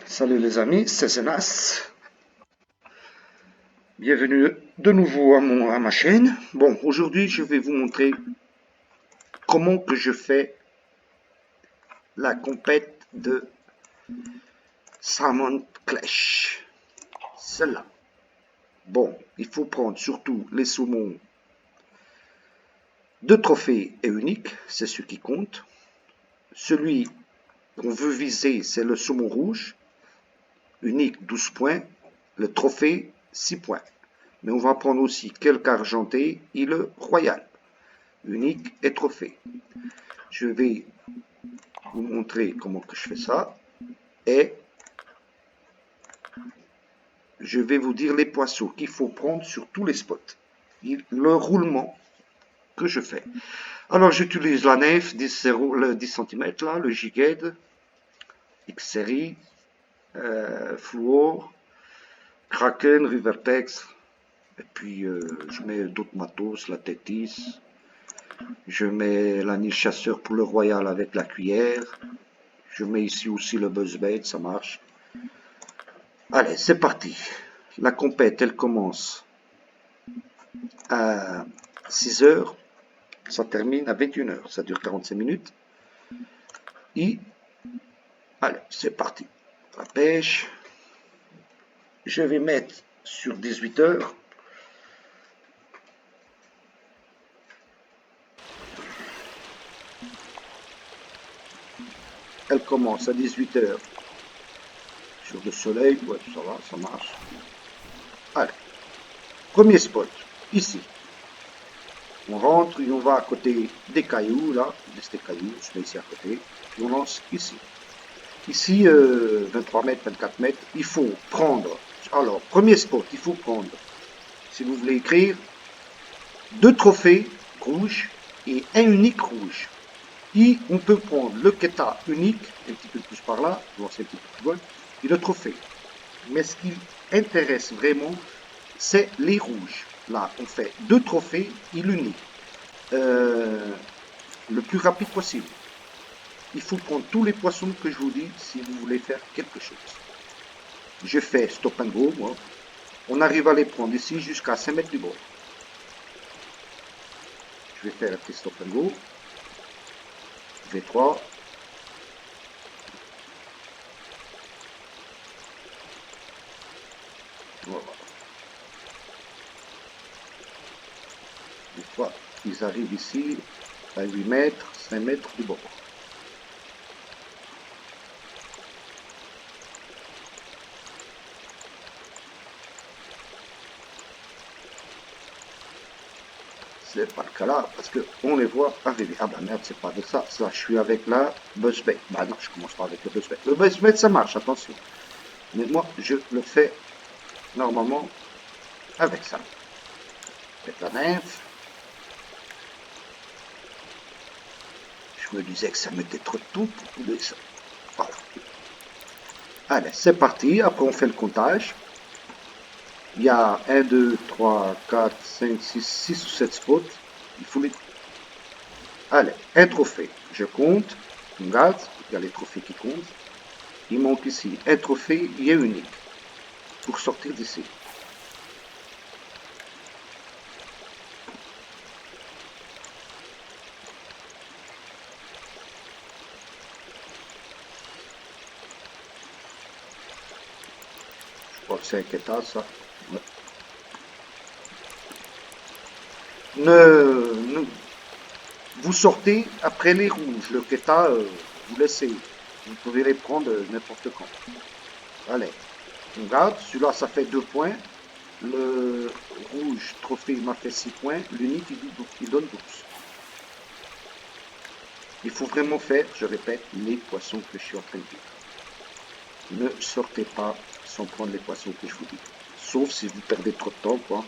Salut les amis, c'est Zenas. Bienvenue de nouveau à ma chaîne. Bon, aujourd'hui je vais vous montrer comment que je fais la compète de Salmon Clash. Celle-là. Bon, il faut prendre surtout les saumons de trophée et unique, c'est ce qui compte. Celui qu'on veut viser, c'est le saumon rouge, unique 12 points, le trophée 6 points. Mais on va prendre aussi quelques argentés et le royal, unique et trophée. Je vais vous montrer comment que je fais ça et je vais vous dire les poissons qu'il faut prendre sur tous les spots, le roulement que je fais. Alors j'utilise la nef 10 cm là, le Giged, X-Series, Fluor, Kraken, Rivertex, et puis je mets d'autres matos, la Tétis, je mets l'anil chasseur pour le royal avec la cuillère, je mets ici aussi le buzzbait, ça marche. Allez, c'est parti. La compète, elle commence à 6 heures, ça termine à 21 heures, ça dure 45 minutes. Et, allez, c'est parti. La pêche, je vais mettre sur 18 heures. Elle commence à 18 heures sur le soleil, ouais, ça va, ça marche. Allez, premier spot, ici. On rentre et on va à côté des cailloux, là, des cailloux, je mets ici à côté, puis on lance ici. Ici, 23 mètres, 24 mètres, il faut prendre, alors, premier spot, il faut prendre, si vous voulez écrire, 2 trophées rouges et un unique rouge. Et on peut prendre le keta unique, un petit peu plus par là, voir c'est un petit peu plus loin, et le trophée. Mais ce qui intéresse vraiment, c'est les rouges. Là, on fait 2 trophées et l'unique. Le plus rapide possible. Il faut prendre tous les poissons que je vous dis si vous voulez faire quelque chose. Je fais stop and go, moi. On arrive à les prendre ici jusqu'à 5 mètres du bord. Je vais faire un petit stop and go. V3. Voilà. Une fois qu'ils arrivent ici, à 8 mètres, 5 mètres du bord. C'est pas le cas là, parce qu'on les voit arriver. Ah bah merde, c'est pas de ça. Ça, je suis avec la buzzbait. Bah non, je commence pas avec le buzzbait. Le buzzbait, ça marche, attention. Mais moi, je le fais normalement avec ça. Avec la nymphe. Je me disais que ça mettait trop de temps pour couler ça. Voilà. Allez, c'est parti. Après, on fait le comptage. Il y a 1, 2, 3, 4, 5, 6 ou 7 spots. Il faut les... Allez, un trophée. Je compte. On regarde. Il y a les trophées qui comptent. Il manque ici un trophée. Il est unique. Pour sortir d'ici. Je crois que c'est un quêta, ça. Ouais. Vous sortez après les rouges. Le quêta, vous laissez. Vous pouvez les prendre n'importe quand. Allez, on regarde. Celui-là, ça fait 2 points. Le rouge trophée m'a fait 6 points. L'unique, il donne 12. Il faut vraiment faire, je répète, les poissons que je suis en train de dire. Ne sortez pas sans prendre les poissons que je vous dis. Sauf si vous perdez trop de temps, quoi.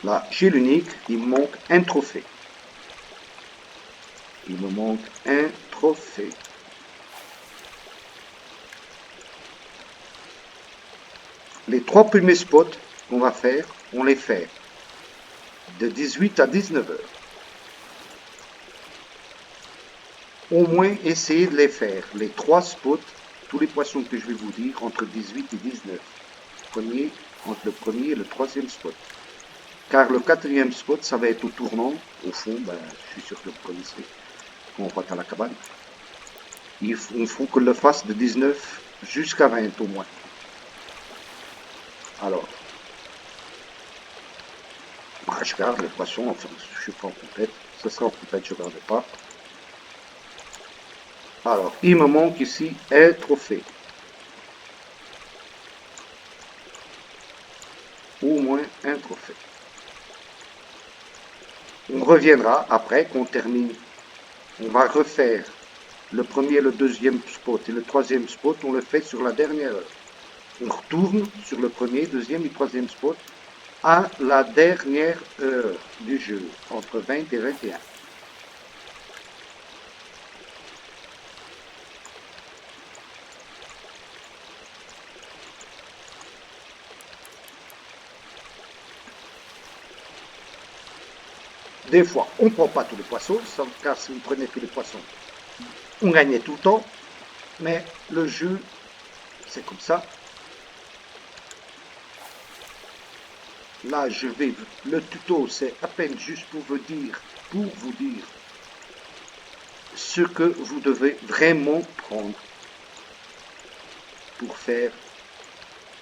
Là, j'ai l'unique, il me manque un trophée. Il me manque un trophée. Les 3 premiers spots qu'on va faire, on les fait de 18 à 19 heures. Au moins, essayez de les faire, les 3 spots, tous les poissons que je vais vous dire, entre 18 et 19. Entre le premier et le troisième spot. Car le quatrième spot, ça va être au tournant. Au fond, ben, je suis sûr que vous connaissez, quand on va à la cabane. Il faut que le fasse de 19 jusqu'à 20 au moins. Alors, bah, je garde les poissons, enfin, je suis pas en compète. Ce sera en compète, je ne garde pas. Alors, il me manque ici un trophée. Au moins un trophée. On reviendra après qu'on termine. On va refaire le premier, le deuxième spot et le troisième spot. On le fait sur la dernière heure. On retourne sur le premier, deuxième et troisième spot à la dernière heure du jeu, entre 20 et 21. Des fois, on ne prend pas tous les poissons, car si vous prenez tous les poissons, on gagnait tout le temps. Mais le jeu, c'est comme ça. Là, le tuto, c'est à peine juste pour vous dire ce que vous devez vraiment prendre pour faire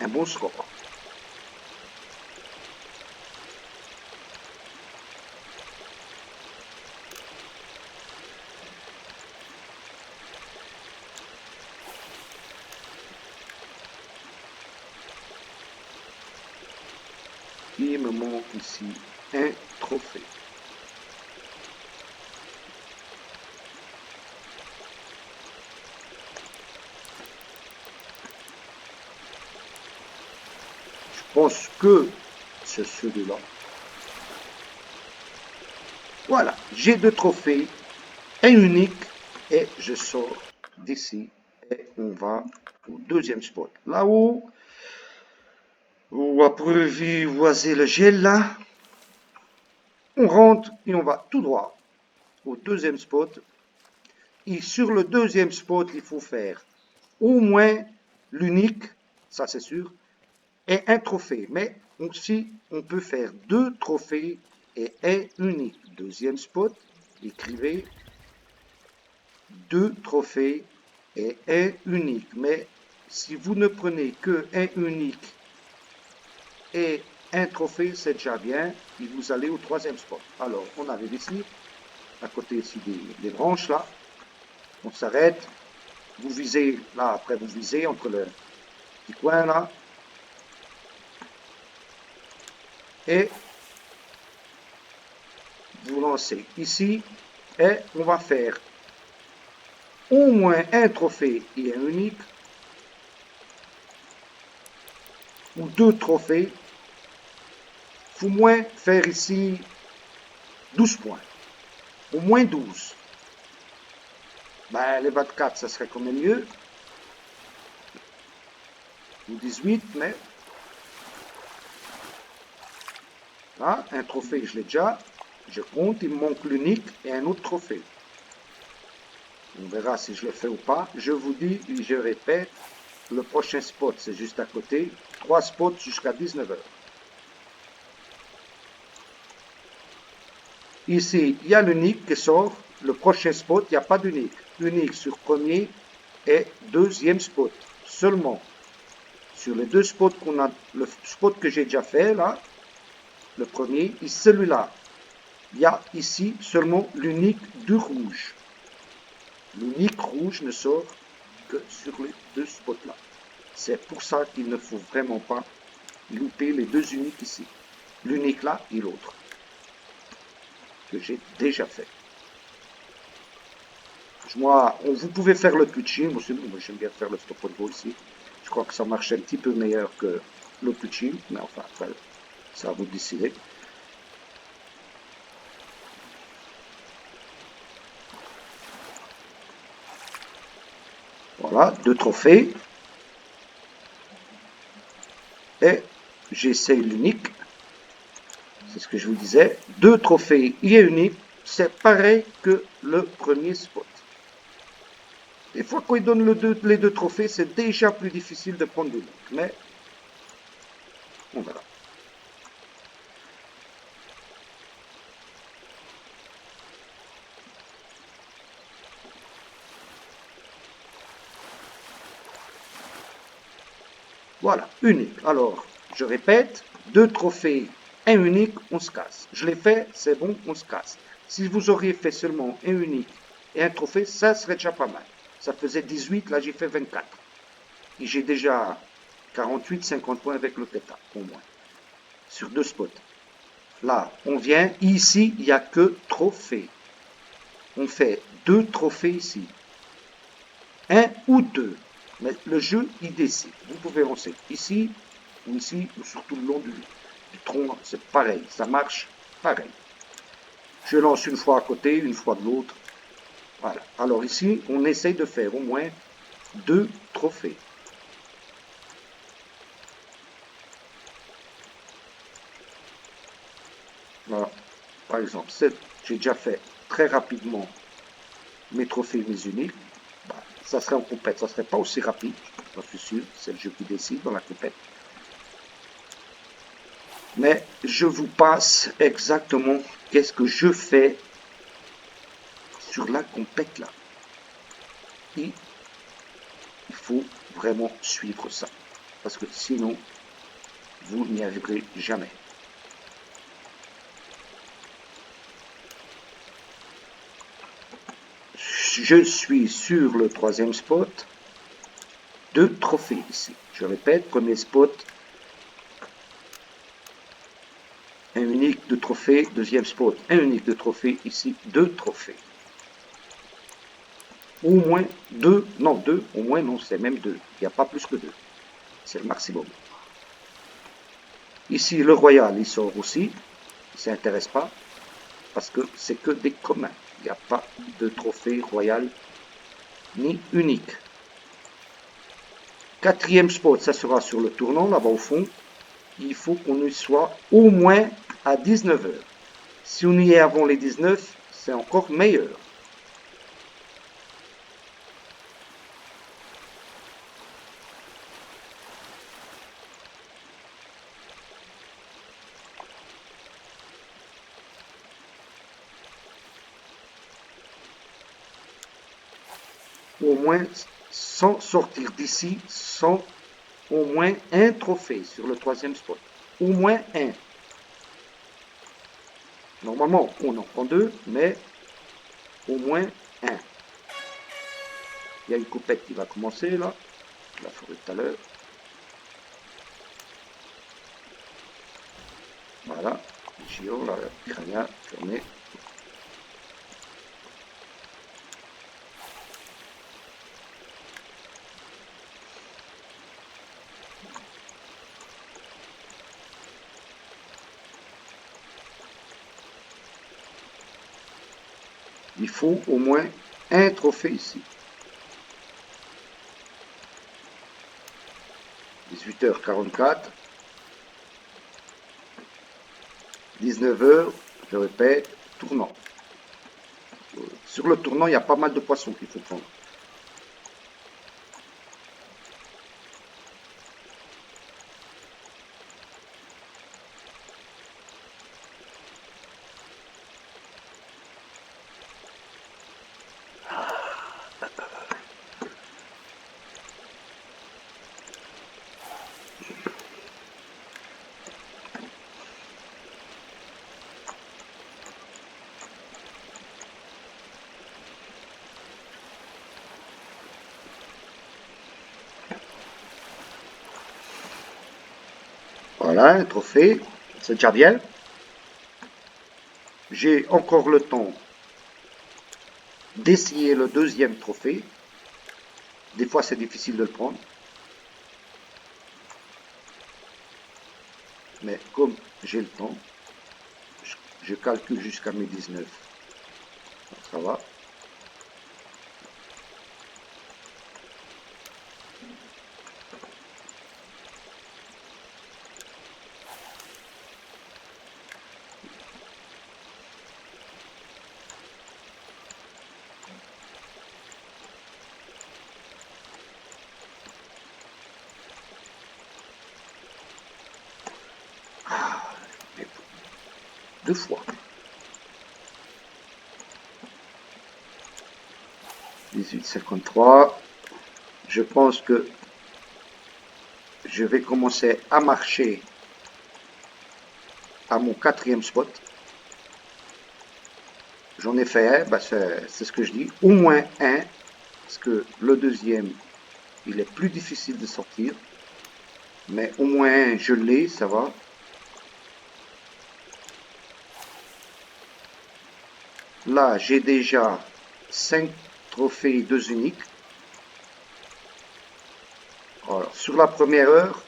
un bon score. Il me manque ici un trophée. Je pense que c'est celui-là. Voilà, j'ai 2 trophées, un unique, et je sors d'ici et on va au deuxième spot. Là-haut, on va apprivoiser le gel là. On rentre et on va tout droit au deuxième spot. Et sur le deuxième spot, il faut faire au moins l'unique, ça c'est sûr, et un trophée. Mais aussi, on peut faire 2 trophées et un unique. Deuxième spot, écrivez 2 trophées et un unique. Mais si vous ne prenez que un unique et un trophée, c'est déjà bien. Et vous allez au troisième spot. Alors, on arrive ici, à côté ici des branches là. On s'arrête. Vous visez là, après vous visez entre le petit coin là. Et vous lancez ici. Et on va faire au moins un trophée et un unique. Ou 2 trophées. Il faut moins faire ici 12 points. Au moins 12. Ben, les 24, ça serait quand même mieux. Ou 18, mais... Là, un trophée, je l'ai déjà. Je compte, il me manque l'unique et un autre trophée. On verra si je le fais ou pas. Je vous dis et je répète, le prochain spot, c'est juste à côté. 3 spots jusqu'à 19 heures. Ici, il y a l'unique qui sort. Le prochain spot, il n'y a pas d'unique. Unique sur premier et deuxième spot. Seulement, sur les 2 spots qu'on a, le spot que j'ai déjà fait là, le premier, et celui-là, il y a ici seulement l'unique du rouge. L'unique rouge ne sort que sur les 2 spots là. C'est pour ça qu'il ne faut vraiment pas louper les 2 uniques ici. L'unique là et l'autre. Que j'ai déjà fait. Moi, vous pouvez faire le pitching. Moi, j'aime bien faire le stop and go ici. Je crois que ça marche un petit peu meilleur que le pitching. Mais enfin, après, ça à vous de décider. Voilà, 2 trophées. Et j'essaye l'unique. C'est ce que je vous disais. 2 trophées et unique, c'est pareil que le premier spot. Des fois, quand ils donnent les 2 trophées, c'est déjà plus difficile de prendre l'unique. Mais on verra. Voilà, unique. Alors, je répète, 2 trophées, un unique, on se casse. Je l'ai fait, c'est bon, on se casse. Si vous auriez fait seulement un unique et un trophée, ça serait déjà pas mal. Ça faisait 18, là j'ai fait 24. Et j'ai déjà 48, 50 points avec le Theta, au moins, sur 2 spots. Là, on vient, ici, il n'y a que trophée. On fait 2 trophées ici. Un ou deux. Mais le jeu, il décide. Vous pouvez lancer ici, ou sur tout le long du tronc. C'est pareil, ça marche pareil. Je lance une fois à côté, une fois de l'autre. Voilà. Alors ici, on essaye de faire au moins 2 trophées. Voilà. Par exemple, j'ai déjà fait très rapidement mes trophées, mes uniques. Bah, ça serait en compète, ça serait pas aussi rapide, j'en suis sûr. C'est le jeu qui décide dans la compète. Mais je vous passe exactement qu'est-ce que je fais sur la compète là. Et il faut vraiment suivre ça. Parce que sinon, vous n'y arriverez jamais. Je suis sur le 3e spot. 2 trophées ici. Je répète, premier spot, un unique de trophée. Deuxième spot, un unique de trophée. Ici, 2 trophées. Au moins 2, non 2, au moins non, c'est même 2. Il n'y a pas plus que 2. C'est le maximum. Ici, le royal, il sort aussi. Il ne s'intéresse pas. Parce que c'est que des communs. Il n'y a pas de trophée royal ni unique. 4e spot, ça sera sur le tournant, là-bas au fond. Il faut qu'on y soit au moins à 19 heures. Si on y est avant les 19, c'est encore meilleur. Au moins, sans sortir d'ici, sans au moins un trophée sur le 3e spot. Au moins un. Normalement, on en prend 2, mais au moins un. Il y a une coupette qui va commencer là. Je la ferai tout à l'heure. Voilà. Giro, la crânia, fermée. Il faut au moins un trophée ici. 18h44. 19h, je répète, tournant. Sur le tournant, il y a pas mal de poissons qu'il faut prendre. Voilà, un trophée, c'est déjà bien. J'ai encore le temps d'essayer le 2e trophée. Des fois, c'est difficile de le prendre. Mais comme j'ai le temps, je calcule jusqu'à mes 19. Ça va. 2 fois. 18,53. Je pense que je vais commencer à marcher à mon 4e spot. J'en ai fait un, bah c'est ce que je dis, au moins un, parce que le deuxième, il est plus difficile de sortir. Mais au moins un, je l'ai, ça va. Là, j'ai déjà 5 trophées 2 uniques. Alors, sur la première heure,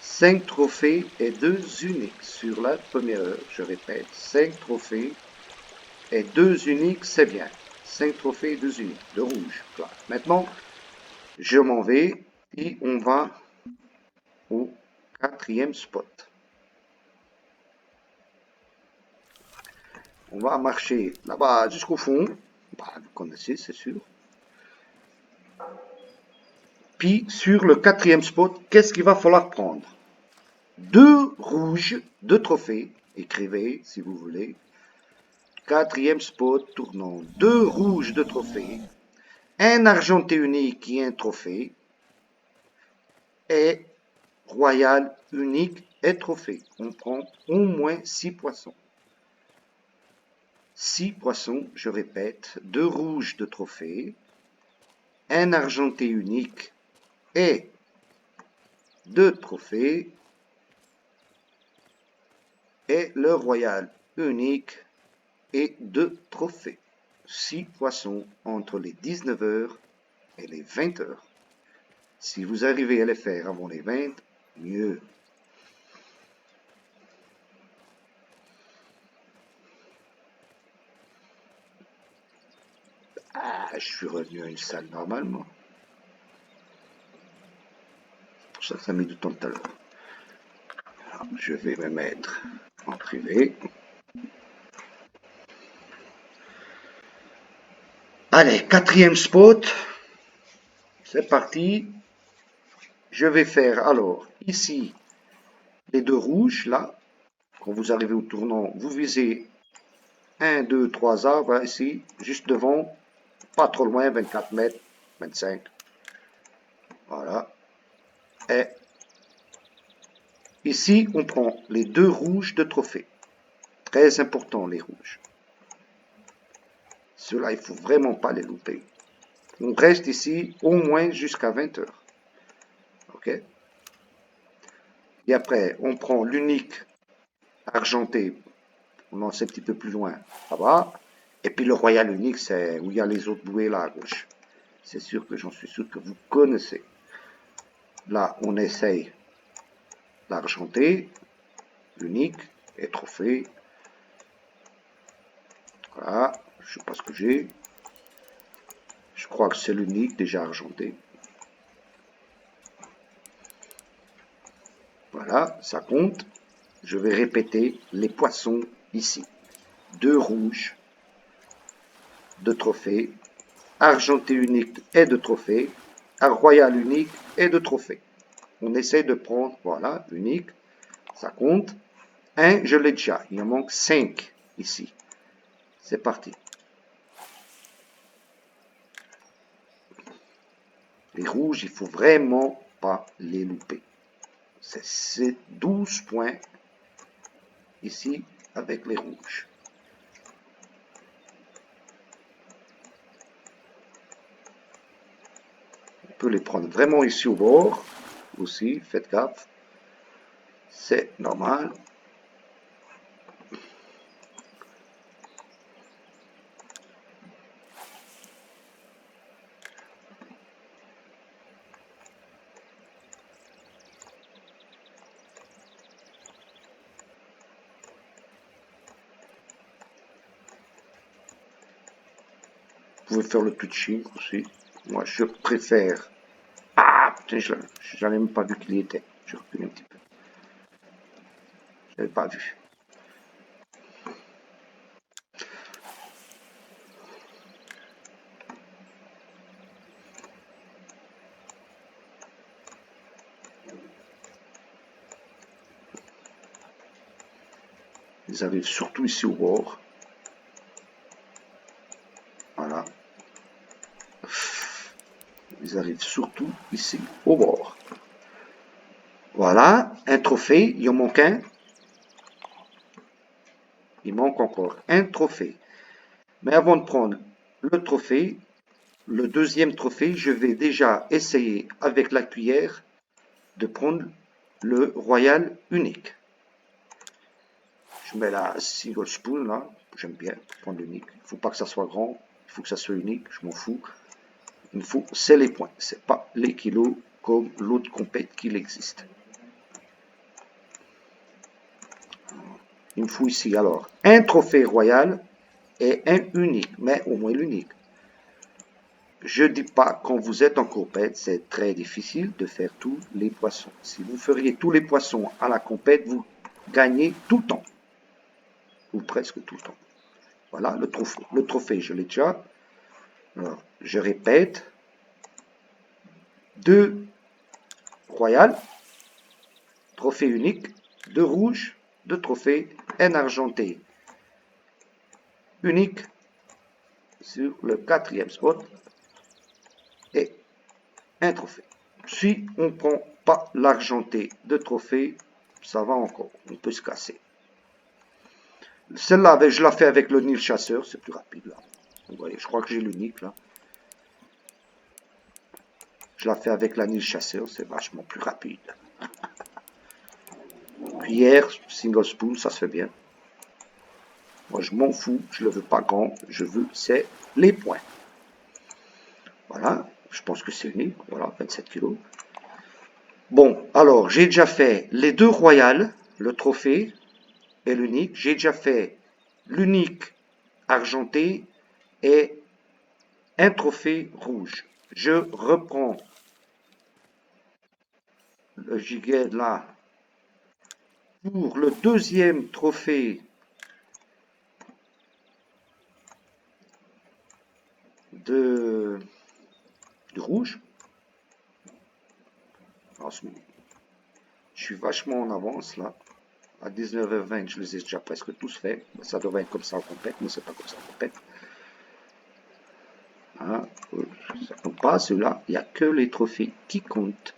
5 trophées et 2 uniques. Sur la première heure, je répète, 5 trophées et 2 uniques, c'est bien. 5 trophées et 2 uniques, de rouge. Voilà. Maintenant, je m'en vais et on va au 4e spot. On va marcher là-bas jusqu'au fond. Bah, vous connaissez, c'est sûr. Puis, sur le 4e spot, qu'est-ce qu'il va falloir prendre? 2 rouges, 2 trophées. Écrivez, si vous voulez. 4e spot, tournant. 2 rouges, 2 trophées. Un argenté unique qui est un trophée. Et royal unique et trophée. On prend au moins 6 poissons. 6 poissons, je répète. 2 rouges, 2 trophées. Un argenté unique et 2 trophées. Et le royal unique et 2 trophées. 6 poissons entre les 19h et les 20h. Si vous arrivez à les faire avant les 20, mieux. Ah, je suis revenu à une salle normalement. C'est pour ça que ça a mis du temps tout à l'heure. Je vais me mettre en privé. Allez, 4e spot. C'est parti. Je vais faire alors ici les 2 rouges là. Quand vous arrivez au tournant, vous visez 1, 2, 3 arbres ici, juste devant, pas trop loin, 24 mètres, 25. Voilà. Et ici, on prend les 2 rouges de trophée. Très important, les rouges. Ceux-là, il ne faut vraiment pas les louper. On reste ici au moins jusqu'à 20 heures. OK? Et après, on prend l'unique argenté. On lance un petit peu plus loin. Ça va? Et puis le royal unique, c'est où il y a les autres bouées là à gauche. C'est sûr que j'en suis sûr que vous connaissez. Là, on essaye l'argenté, l'unique et trophée. Voilà, je ne sais pas ce que j'ai. Je crois que c'est l'unique déjà argenté. Voilà, ça compte. Je vais répéter les poissons ici. 2 rouges, 2 trophées, argenté unique et 2 trophées, royal unique et 2 trophées. On essaie de prendre, voilà, unique, ça compte. 1, je l'ai déjà, il en manque 5 ici. C'est parti. Les rouges, il ne faut vraiment pas les louper. C'est 12 points ici avec les rouges. On peut les prendre vraiment ici au bord aussi, faites gaffe. C'est normal. Vous pouvez faire le pitching aussi. Moi, je préfère. Ah, putain, j'en ai même pas vu qu'il y était. Je recule un petit peu. Je l'avais pas vu. Ils arrivent surtout ici au bord. Voilà. Ils arrivent surtout ici au bord. Voilà, un trophée, il en manque un. Il manque encore un trophée. Mais avant de prendre le trophée, le deuxième trophée, je vais déjà essayer avec la cuillère de prendre le royal unique. Je mets la single spoon là, j'aime bien prendre l'unique. Il ne faut pas que ça soit grand, il faut que ça soit unique, je m'en fous. Il me faut, c'est les points, c'est pas les kilos comme l'autre compète qu'il existe. Il me faut ici alors un trophée royal et un unique, mais au moins l'unique. Je dis pas, quand vous êtes en compète, c'est très difficile de faire tous les poissons. Si vous feriez tous les poissons à la compète, vous gagnez tout le temps. Ou presque tout le temps. Voilà, le trophée. Le trophée, je l'ai déjà. Alors, je répète. 2 royal, trophée unique, 2 rouges, 2 trophées, un argenté unique sur le 4e spot et un trophée. Si on ne prend pas l'argenté de trophée, ça va encore, on peut se casser. Celle-là, je la fais avec le Nil chasseur, c'est plus rapide là. Vous voyez, je crois que j'ai l'unique là. Je la fais avec la Nil chasseur, c'est vachement plus rapide. Cuillère, single spoon, ça se fait bien. Moi, je m'en fous, je ne le veux pas grand, je veux, c'est les points. Voilà, je pense que c'est unique, voilà, 27 kilos. Bon, alors, j'ai déjà fait les 2 royales, le trophée et l'unique. J'ai déjà fait l'unique argenté et un trophée rouge. Je reprends le gilet là pour le deuxième trophée de rouge. Je suis vachement en avance là. À 19h20, je les ai déjà presque tous faits. Ça devrait être comme ça en compète, mais c'est pas comme ça en compète. Hein, ça compte pas, ceux-là, il n'y a que les trophées qui comptent.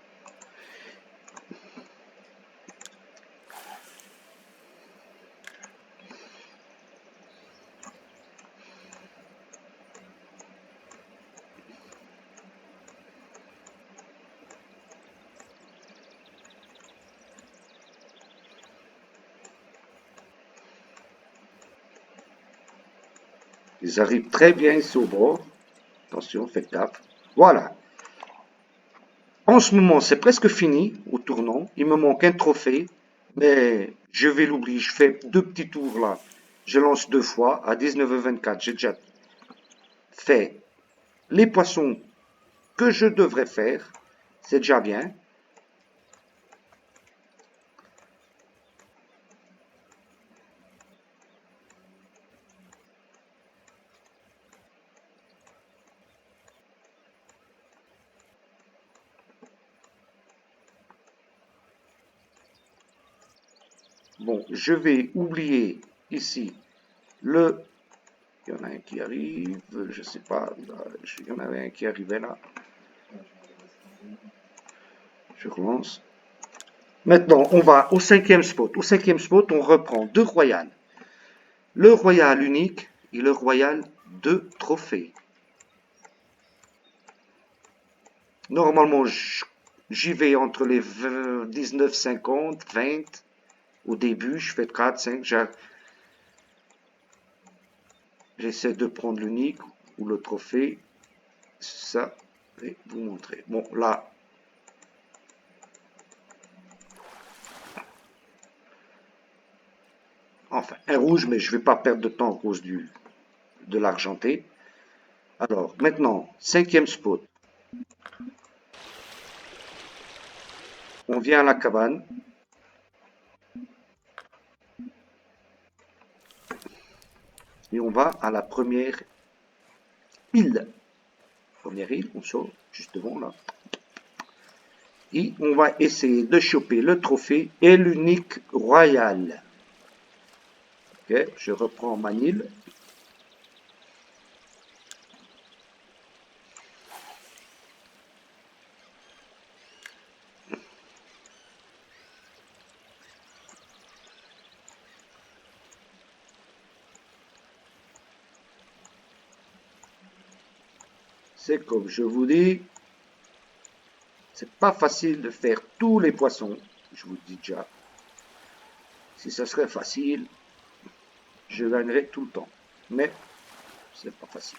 Ils arrivent très bien ici au bord. Attention, faites gaffe. Voilà. En ce moment, c'est presque fini au tournant. Il me manque un trophée, mais je vais l'oublier. Je fais 2 petits tours là. Je lance 2 fois à 19h24. J'ai déjà fait les poissons que je devrais faire. C'est déjà bien. Bon, je vais oublier ici le... Il y en a un qui arrive, je sais pas, il y en avait un qui arrivait là. Je relance. Maintenant, on va au 5e spot. Au 5e spot, on reprend 2 royales. Le royal unique et le royal de trophée. Normalement, j'y vais entre les 19,50, 20. Au début, je fais 4, 5. J'essaie de prendre l'unique ou le trophée. Ça, je vais vous montrer. Bon, là, enfin, un rouge, mais je ne vais pas perdre de temps à cause de l'argenté. Alors, maintenant, 5e spot. On vient à la cabane. Et on va à la première île. Première île, on sort juste devant là. Et on va essayer de choper le trophée et l'unique royal. Ok, je reprends ma Nil. C'est comme je vous dis, c'est pas facile de faire tous les poissons, je vous le dis déjà. Si ça serait facile, je gagnerais tout le temps. Mais c'est pas facile.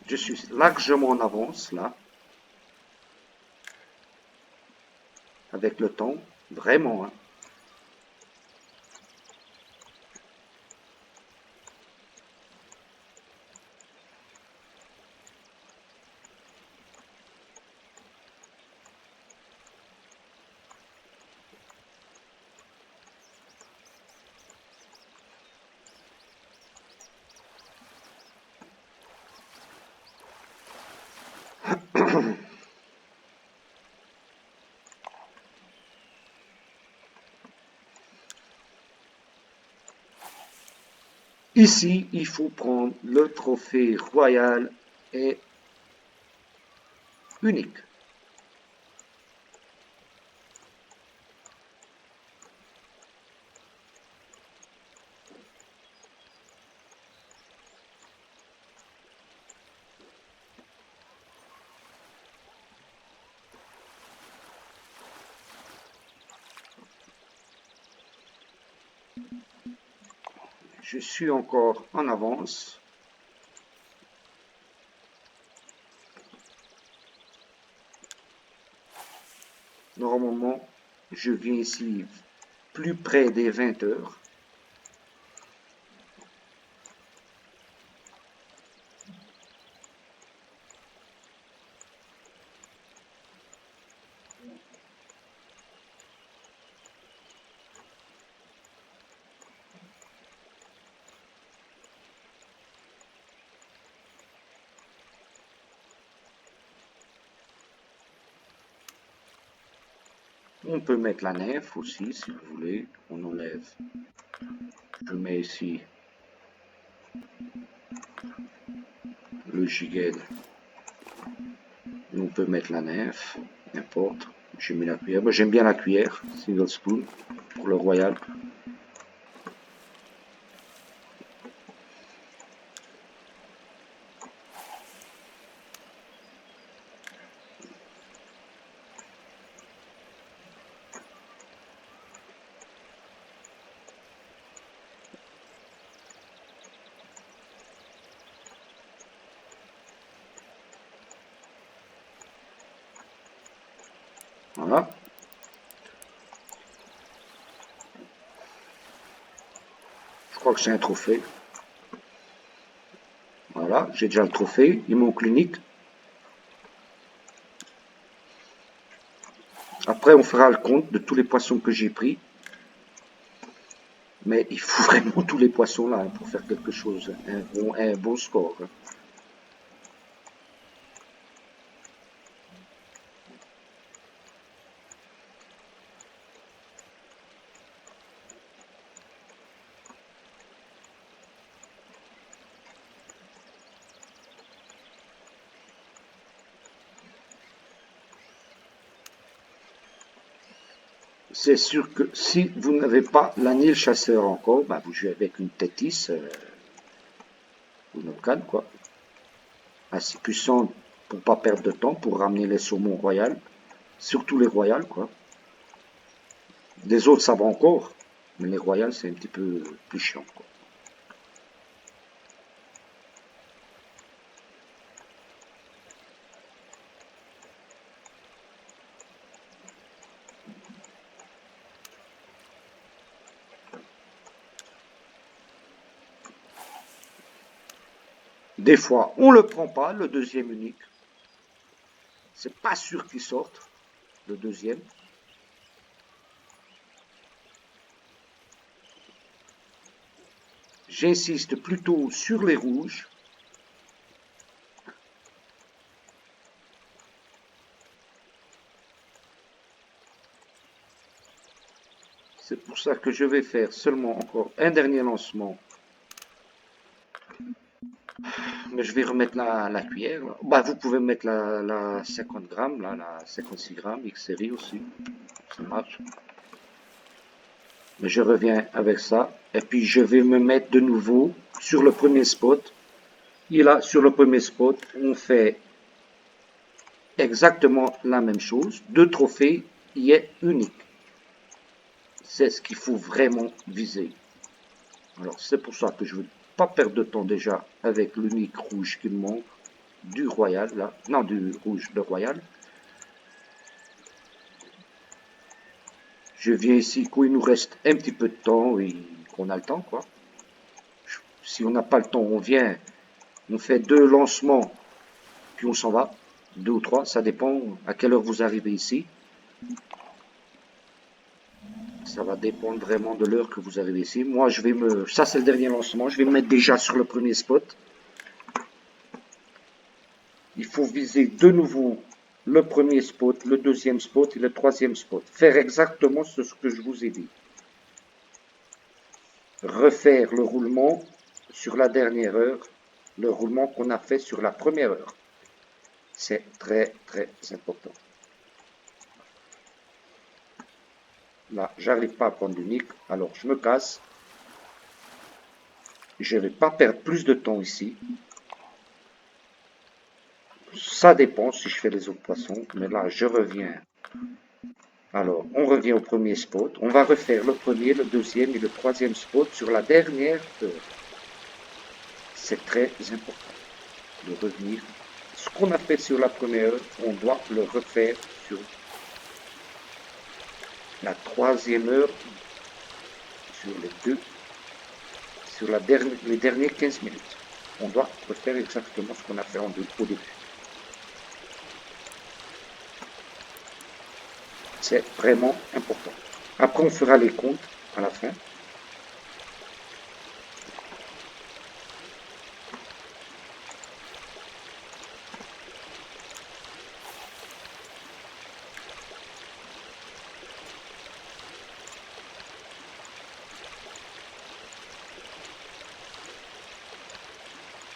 Je suis largement en avance là, avec le temps, vraiment. Hein. Ici, il faut prendre le trophée royal et unique. Je suis encore en avance. Normalement, je viens ici plus près des 20 heures. On peut mettre la nef aussi, si vous voulez. On enlève. Je mets ici le gigène. On peut mettre la nef, n'importe. J'ai mis la cuillère. Moi, j'aime bien la cuillère, single spoon, pour le royal. Voilà. Je crois que c'est un trophée. Voilà, j'ai déjà le trophée. Il manque l'unique. Après, on fera le compte de tous les poissons que j'ai pris. Mais il faut vraiment tous les poissons là pour faire quelque chose, un bon score. C'est sûr que si vous n'avez pas l'anil chasseur encore, bah vous jouez avec une tétis ou une canne, quoi. Assez puissante pour pas perdre de temps, pour ramener les saumons royaux. Surtout les royales, quoi. Les autres, ça va encore, mais les royales, c'est un petit peu plus chiant, quoi. Des fois, on le prend pas, le deuxième unique. C'est pas sûr qu'il sorte, le deuxième. J'insiste plutôt sur les rouges. C'est pour ça que je vais faire seulement encore un dernier lancement. Mais je vais remettre la cuillère. Bah, vous pouvez mettre la 50 grammes, là, la 56 grammes, X-Série aussi. Ça marche. Mais je reviens avec ça. Et puis je vais me mettre de nouveau sur le premier spot. Et là, sur le premier spot, on fait exactement la même chose. Deux trophées, il est unique. C'est ce qu'il faut vraiment viser. Alors c'est pour ça que je ne veux pas perdre de temps déjà avec l'unique rouge qui me manque. Du royal, là. Non, du rouge, de royal. Je viens ici quand il nous reste un petit peu de temps et qu'on a le temps, quoi. Si on n'a pas le temps, on vient, on fait deux lancements, puis on s'en va. Deux ou trois, ça dépend à quelle heure vous arrivez ici. Ça va dépendre vraiment de l'heure que vous arrivez ici. Moi, je vais me... Ça, c'est le dernier lancement. Je vais me mettre déjà sur le premier spot. Il faut viser de nouveau le premier spot, le deuxième spot et le troisième spot. Faire exactement ce que je vous ai dit. Refaire le roulement sur la dernière heure, le roulement qu'on a fait sur la première heure. C'est très, très important. Là, j'arrive pas à prendre l'unique, alors je me casse. Je ne vais pas perdre plus de temps ici. Ça dépend si je fais les autres poissons, mais là, je reviens. Alors, on revient au premier spot. On va refaire le premier, le deuxième et le troisième spot sur la dernière heure. C'est très important de revenir. Ce qu'on a fait sur la première heure, on doit le refaire sur la troisième heure, sur les deux, sur les dernières 15 minutes. On doit refaire exactement ce qu'on a fait au début. C'est vraiment important. Après, on fera les comptes à la fin.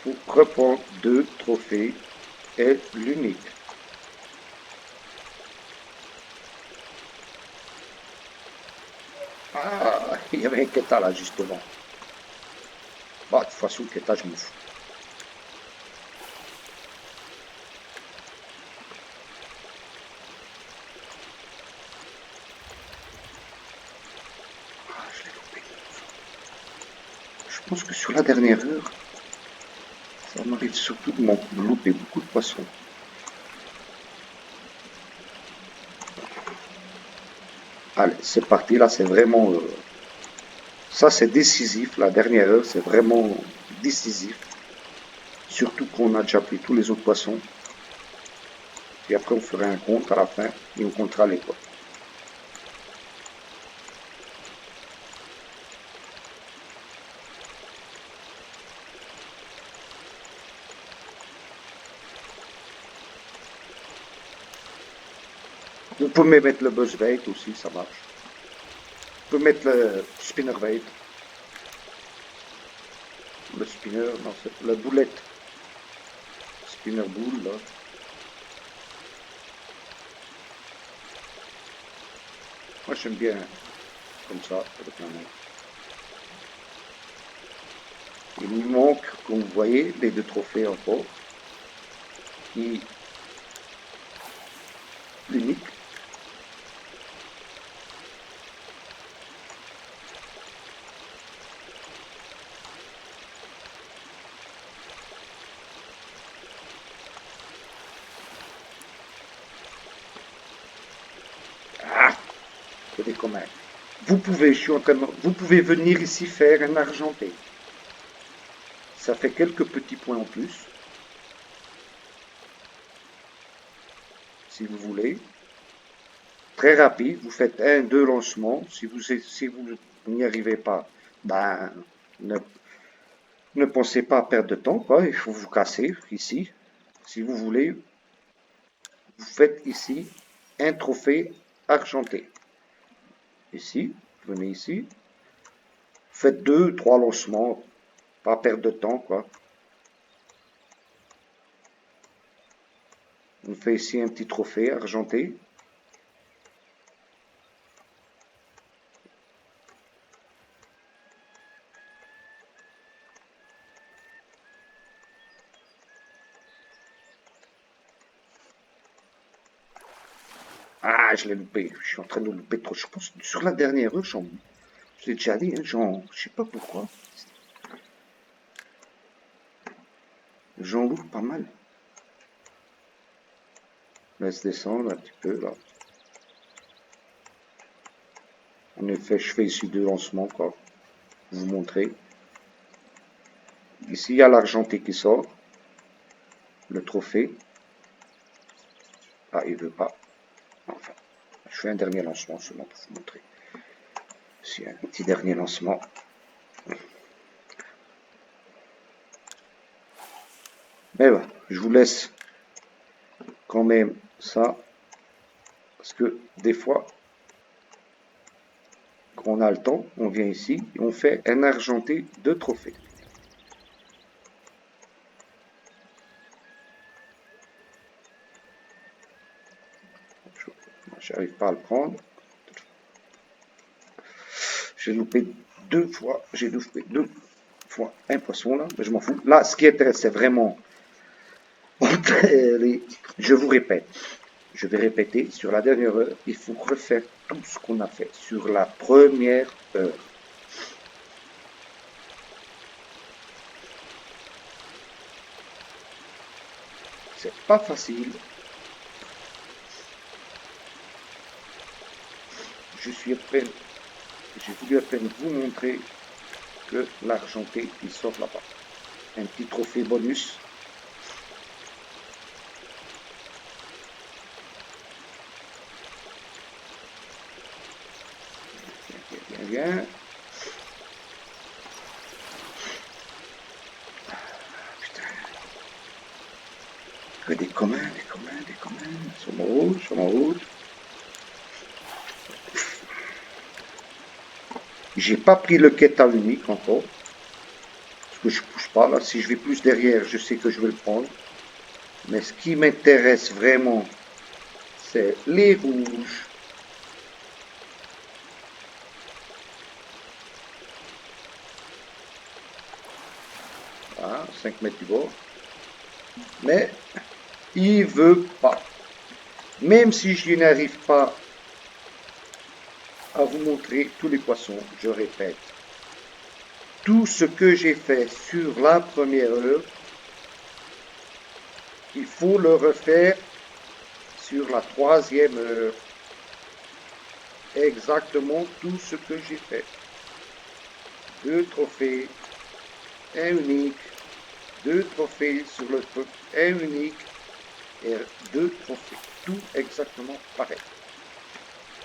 Pour reprendre deux trophées et l'unique. Ah, il y avait un Keta là justement. Bah, de toute façon, Keta, je m'en fous. Ah, je l'ai loupé. Je pense que sur la dernière heure, ça m'arrive surtout de louper beaucoup de poissons. Allez, c'est parti, là c'est vraiment... ça c'est décisif, la dernière heure c'est vraiment décisif. Surtout qu'on a déjà pris tous les autres poissons. Et après on fera un compte à la fin et on comptera les poids. Vous pouvez mettre le buzzbait aussi, ça marche. Vous pouvez mettre le spinnerbait. Le spinner, non, c'est la boulette. Spinner boule, là. Moi, j'aime bien comme ça, avec la main. Il nous manque, comme vous voyez, les deux trophées encore. Et l'unique. Ah, c'est commun. Vous pouvez, je suis en train de, vous pouvez venir ici faire un argenté. Ça fait quelques petits points en plus, si vous voulez. Très rapide, vous faites un, deux lancements. Si vous n'y arrivez pas, ben, ne pensez pas à perdre de temps, quoi. Il faut vous casser ici. Si vous voulez, vous faites ici un trophée argenté. Ici, Venez ici. Faites 2, 3 lancements. Pas perdre de temps, quoi. On fait ici un petit trophée argenté. Ah, je l'ai loupé. Je suis en train de louper trop. Je pense que sur la dernière rue, je l'ai déjà dit, hein, je sais pas pourquoi. J'en loupe pas mal. Laisse descendre un petit peu, là. En effet, je fais ici 2 lancements, quoi. Vous montrer. Ici, il y a l'argenté qui sort. Le trophée. Ah, il veut pas. Enfin, je fais un dernier lancement seulement pour vous montrer. Ici, un petit dernier lancement. Mais voilà, je vous laisse quand même ça. Parce que des fois, quand on a le temps, on vient ici et on fait un argenté de trophée. J'arrive pas à le prendre. J'ai loupé 2 fois. J'ai loupé 2 fois un poisson là, mais je m'en fous. Là, ce qui intéresse, c'est vraiment. Je vous répète. Je vais répéter, sur la dernière heure, il faut refaire tout ce qu'on a fait sur la première heure. C'est pas facile. J'ai voulu à peine vous montrer que l'argenté, il sort là-bas. Un petit trophée bonus. Viens, viens, viens. Putain. Que des communs, des communs, des communs. Sur mon rouge, sur mon rouge. J'ai pas pris le quête à unique encore. Parce que je pousse pas. Là, si je vais plus derrière, je sais que je vais le prendre. Mais ce qui m'intéresse vraiment, c'est les rouges. Voilà, 5 mètres du bord. Mais il veut pas. Même si je n'arrive pas à vous montrer tous les poissons, je répète, tout ce que j'ai fait sur la première heure, il faut le refaire sur la troisième heure. Exactement tout ce que j'ai fait. 2 trophées, un unique, 2 trophées sur le truc, un unique et 2 trophées. Tout exactement pareil.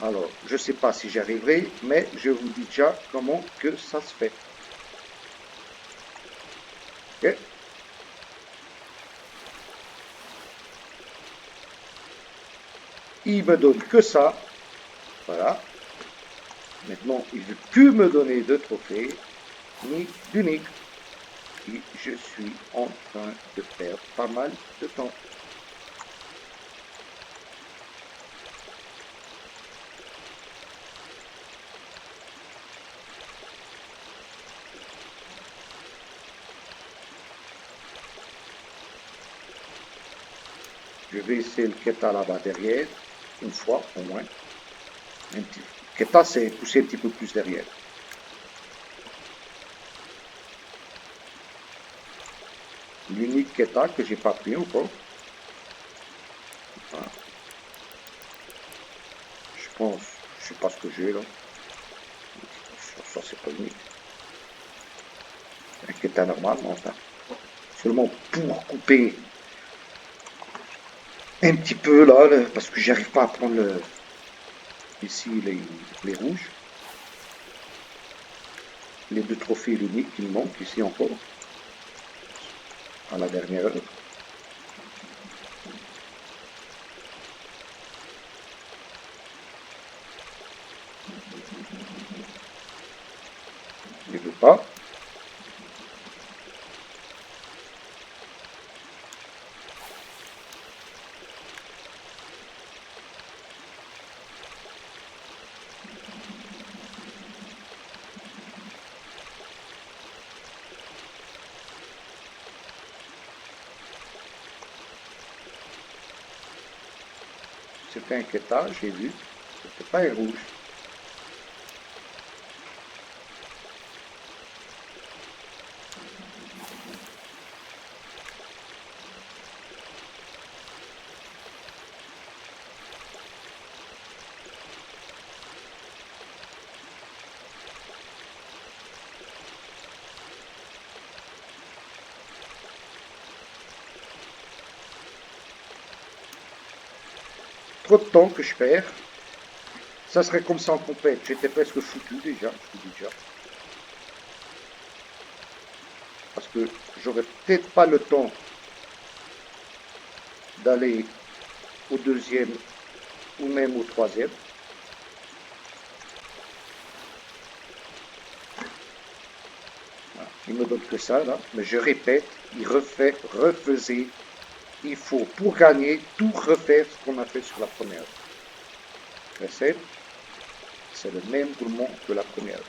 Alors, je ne sais pas si j'y arriverai, mais je vous dis déjà comment que ça se fait. Ok? Il me donne que ça. Voilà. Maintenant, il ne veut plus me donner de trophée, ni d'unique. Et je suis en train de perdre pas mal de temps. Je vais essayer le Keta là-bas derrière, une fois au moins. Un petit. Keta, c'est pousser un petit peu plus derrière. L'unique Keta que j'ai pas pris encore. Voilà. Je pense, je sais pas ce que j'ai là. Ça c'est pas unique. Un Keta normal, mais enfin. Seulement pour couper un petit peu là, parce que j'arrive pas à prendre ici les rouges. Les 2 trophées uniques qui me manquent ici encore. À la dernière heure. pas. C'était inquiétant, j'ai vu. C'était pas un rouge. Trop de temps que je perds. Ça serait comme ça en compète. J'étais presque foutu déjà, je vous dis déjà. Parce que j'aurais peut-être pas le temps d'aller au deuxième ou même au troisième. Voilà. Il me donne que ça là, mais je répète, il refaisait. Il faut pour gagner tout refaire ce qu'on a fait sur la première. Recette, c'est le même roulement que la première.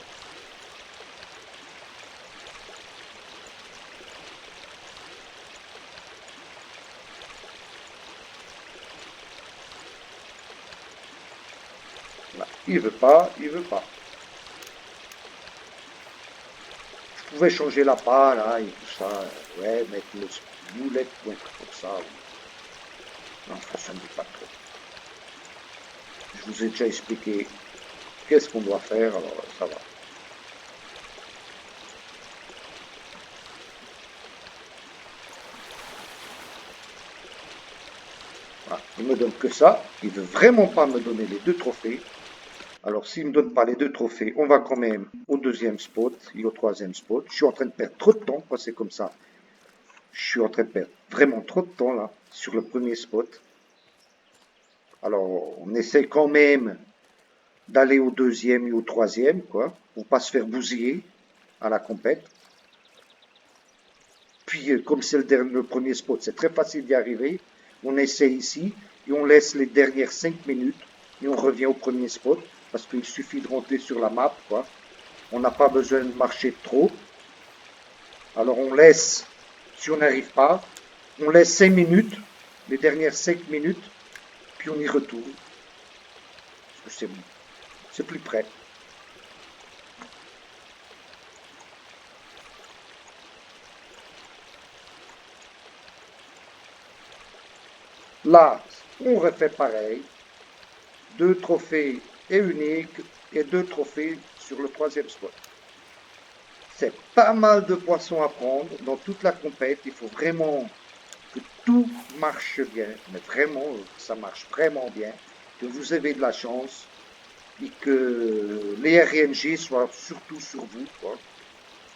Voilà. Il veut pas, il veut pas. Je pouvais changer la part là et tout ça, ouais, mettre le boulette ou un truc comme ça. Non, ça ne me dit pas trop. Je vous ai déjà expliqué qu'est-ce qu'on doit faire, alors ça va. Voilà. Il me donne que ça. Il ne veut vraiment pas me donner les deux trophées. Alors s'il ne me donne pas les deux trophées, on va quand même au deuxième spot et au troisième spot. Je suis en train de perdre trop de temps quand c'est comme ça. Je suis en train de perdre vraiment trop de temps là sur le premier spot. Alors on essaie quand même d'aller au deuxième et au troisième, quoi, pour pas se faire bousiller à la compète. Puis, comme c'est le premier spot, c'est très facile d'y arriver. On essaie ici et on laisse les dernières 5 minutes et on revient au premier spot parce qu'il suffit de rentrer sur la map, quoi. On n'a pas besoin de marcher trop. Alors on laisse, si on n'arrive pas, on laisse 5 minutes, les dernières 5 minutes, puis on y retourne. Parce que c'est plus près. Là, on refait pareil. 2 trophées et uniques et 2 trophées sur le troisième spot. C'est pas mal de poissons à prendre dans toute la compète. Il faut vraiment que tout marche bien, mais vraiment, ça marche vraiment bien, que vous avez de la chance et que les RNG soient surtout sur vous, quoi.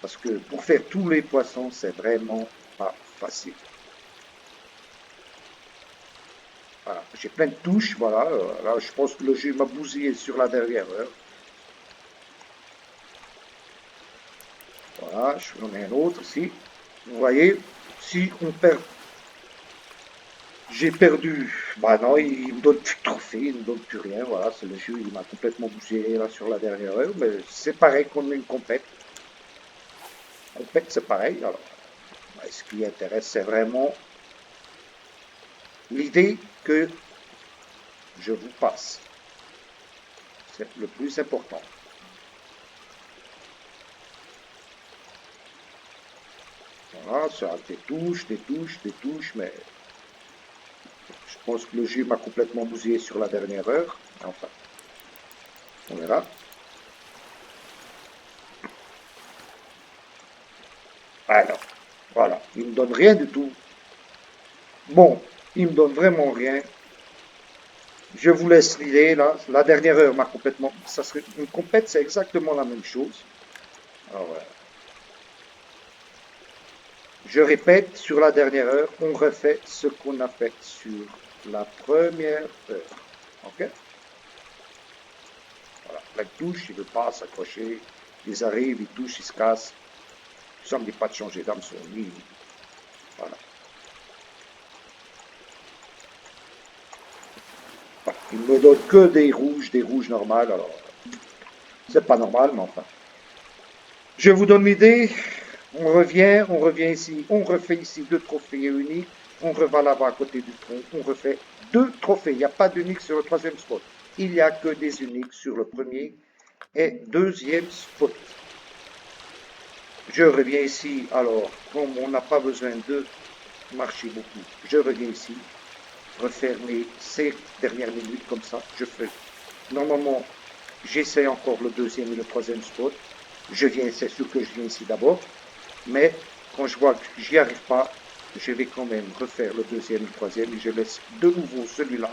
Parce que pour faire tous les poissons, c'est vraiment pas facile. Voilà. J'ai plein de touches, voilà. Là, je pense que le jeu m'a bousillé sur la dernière heure. Voilà, je en ai un autre ici. Vous voyez, si on perd, j'ai perdu. Bah non, il me donne plus de trophée, il me donne plus rien. Voilà, c'est le jeu, il m'a complètement bougé là sur la dernière heure. Mais c'est pareil qu'on a une compète. Compète, c'est pareil. Alors, ce qui intéresse, c'est vraiment l'idée que je vous passe. C'est le plus important. Voilà, ça des touches, mais je pense que le jeu m'a complètement bousillé sur la dernière heure. Enfin, on verra. Alors, voilà, il me donne rien du tout. Bon, il me donne vraiment rien. Je vous laisse l'idée là. La dernière heure m'a complètement. Ça serait une compète, c'est exactement la même chose. Alors, je répète, sur la dernière heure, on refait ce qu'on a fait sur la première heure. Ok? Voilà, la touche, il ne veut pas s'accrocher. Ils arrivent, ils touchent, ils se cassent. Ça ne me dit pas de changer d'hameçon. Voilà. Voilà. Ils me donnent que des rouges normales. Alors, c'est pas normal, mais enfin. Je vous donne l'idée. On revient ici, on refait ici 2 trophées uniques. On reva là-bas à côté du tronc. On refait 2 trophées. Il n'y a pas d'unique sur le 3e spot. Il n'y a que des uniques sur le 1er et 2e spot. Je reviens ici. Alors, comme on n'a pas besoin de marcher beaucoup, je reviens ici. Refermer ces dernières minutes comme ça. Je fais. Normalement, j'essaie encore le 2e et le 3e spot. C'est sûr que je viens ici d'abord. Mais quand je vois que j'y arrive pas, je vais quand même refaire le 2e et le 3e et je laisse de nouveau celui-là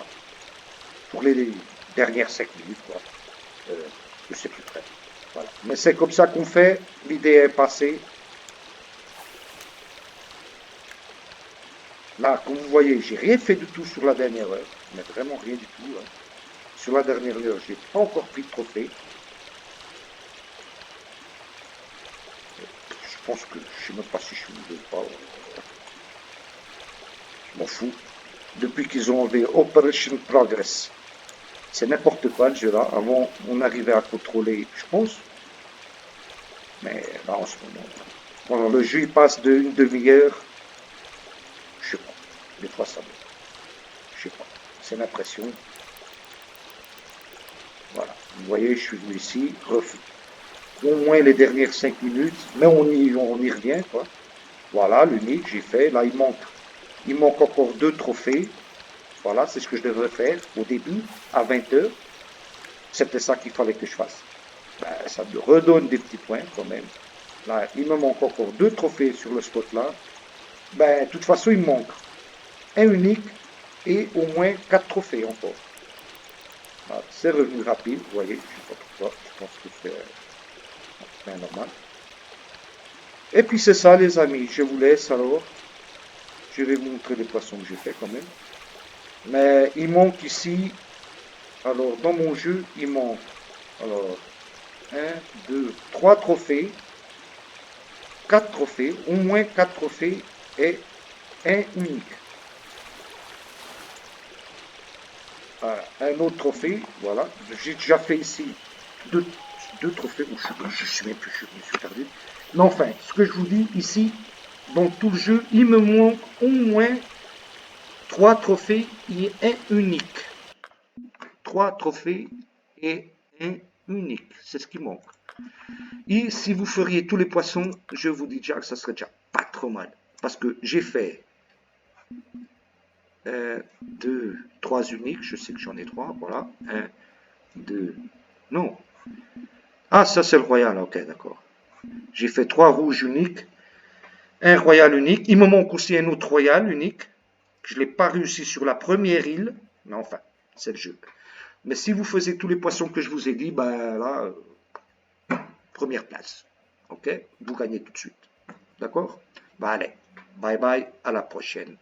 pour les dernières 5 minutes. Quoi. Je sais plus près. Voilà. Mais c'est comme ça qu'on fait. L'idée est passée. Là, comme vous voyez, j'ai rien fait du tout sur la dernière heure. Mais vraiment rien du tout. Hein. Sur la dernière heure, j'ai pas encore pris de trophée. Je pense que je sais même pas si je suis ou pas. Je m'en fous. Depuis qu'ils ont enlevé Operation Progress. C'est n'importe quoi le jeu là. Avant, on arrivait à contrôler, je pense. Mais là, en ce moment, quand le jeu il passe d'une demi-heure, je sais pas. Des fois, ça va. Je sais pas. C'est l'impression. Voilà. Vous voyez, je suis venu ici. Au moins les dernières 5 minutes. Mais on y revient, quoi. Voilà, l'unique, j'ai fait. Là, il manque encore 2 trophées. Voilà, c'est ce que je devrais faire au début, à 20 heures. C'était ça qu'il fallait que je fasse. Ben, ça me redonne des petits points quand même. Là, il me manque encore 2 trophées sur le spot là. Ben, de toute façon, il me manque un unique et au moins 4 trophées encore. Voilà, c'est revenu rapide, vous voyez, je ne sais pas pourquoi, je pense que c'est bien normal. Et puis c'est ça les amis, je vous laisse alors. Je vais vous montrer les poissons que j'ai fait quand même. Mais il manque ici, alors dans mon jeu, il manque, alors, 1, 2, 3 trophées, 4 trophées, au moins 4 trophées et un unique. Voilà, un autre trophée, voilà. J'ai déjà fait ici deux trophées. Je ne sais même plus, je me suis perdu. Mais enfin, ce que je vous dis ici, dans tout le jeu, il me manque au moins 3 trophées et un unique. 3 trophées et un unique. C'est ce qui manque. Et si vous feriez tous les poissons, je vous dis déjà que ça serait déjà pas trop mal. Parce que j'ai fait 1, 2, 3 uniques. Je sais que j'en ai 3. Voilà. 1, 2. Non. Ah, ça c'est le royal. Ok, d'accord. J'ai fait 3 rouges uniques. Un royal unique. Il me manque aussi un autre royal unique. Je ne l'ai pas réussi sur la première île. Mais enfin, c'est le jeu. Mais si vous faisiez tous les poissons que je vous ai dit, ben là, première place. Ok? Vous gagnez tout de suite. D'accord? Ben allez. Bye bye. À la prochaine.